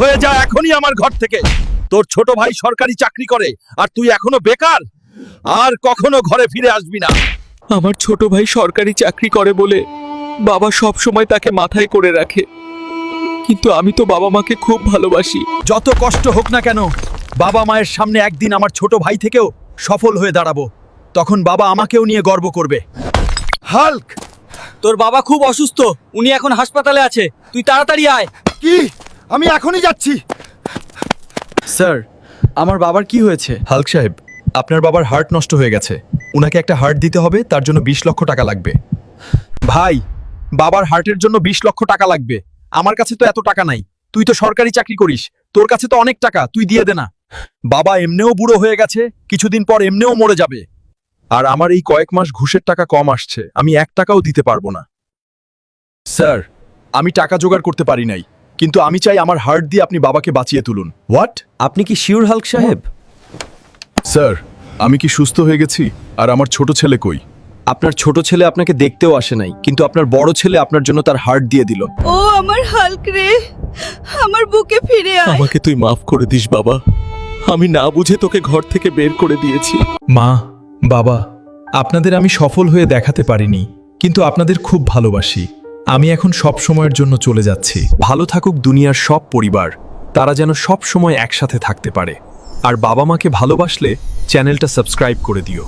হয়ে যা এখনই আমার ঘর থেকে। তোর ছোট ভাই সরকারি চাকরি করে আর তুই এখনো বেকার। আর কখনো ঘরে ফিরে আসবি না। আমার ছোট ভাই সরকারি চাকরি করে বলে বাবা সব সময় তাকে মাথায় করে রাখে, কিন্তু আমি তো বাবা মাকে খুব ভালোবাসি। যত কষ্ট হোক না কেন, বাবা মায়ের সামনে একদিন আমার ছোট ভাই থেকেও সফল হয়ে দাঁড়াবো। তখন বাবা আমাকেও নিয়ে গর্ব করবে। হাল্ক, তোর বাবা খুব অসুস্থ, উনি এখন হাসপাতালে আছে, তুই তাড়াতাড়ি আয়। কি? আমি এখনই যাচ্ছি। স্যার, আমার বাবার কি হয়েছে? হাল্ক সাহেব, আপনার বাবার হার্ট নষ্ট হয়ে গেছে। উনাকে একটা হার্ট দিতে হবে, তার জন্য 20 লক্ষ টাকা লাগবে। ভাই, বাবার হার্টের জন্য 20 লক্ষ টাকা লাগবে। আমার কাছে তো এত টাকা নাই। তুই তো সরকারি চাকরি করিস, তোর কাছে তো অনেক টাকা, তুই দিয়ে দে না। বাবা এমনিও বুড়ো হয়ে গেছে, কিছুদিন পর এমনিও মরে যাবে। আর আমার এই কয়েক মাস ঘুষের টাকা কম আসছে, আমি 1 টাকাও দিতে পারবো না। স্যার, আমি টাকা জোগাড় করতে পারি নাই, কিন্তু আমি চাই আমার হার্ট দিয়ে আপনি বাবাকে বাঁচিয়ে তুলুন। হোয়াট? আপনি কি শিওর হাল্ক সাহেব? স্যার, আমি কি সুস্থ হয়ে গেছি? আর আমার ছোট ছেলে কই? আপনার ছোট ছেলে আপনাকে দেখতেও আসে নাই, কিন্তু আপনার বড় ছেলে আপনার জন্য তার হার্ট দিয়ে দিল। ও আমার হাল্ক রে, আমার বুকে ফিরে আয়। আমাকে তুই মাফ করে দিস বাবা, আমি না বুঝে তোকে ঘর থেকে বের করে দিয়েছি। মা, বাবা, আপনাদের আমি সফল হয়ে দেখাতে পারিনি, কিন্তু আপনাদের খুব ভালোবাসি। আমি এখন সব সময়ের জন্য চলে যাচ্ছি। ভালো থাকুক দুনিয়ার সব পরিবার, তারা যেন সব সময় একসাথে থাকতে পারে। আর বাবা মাকে ভালোবাসলে চ্যানেলটা সাবস্ক্রাইব করে দিও।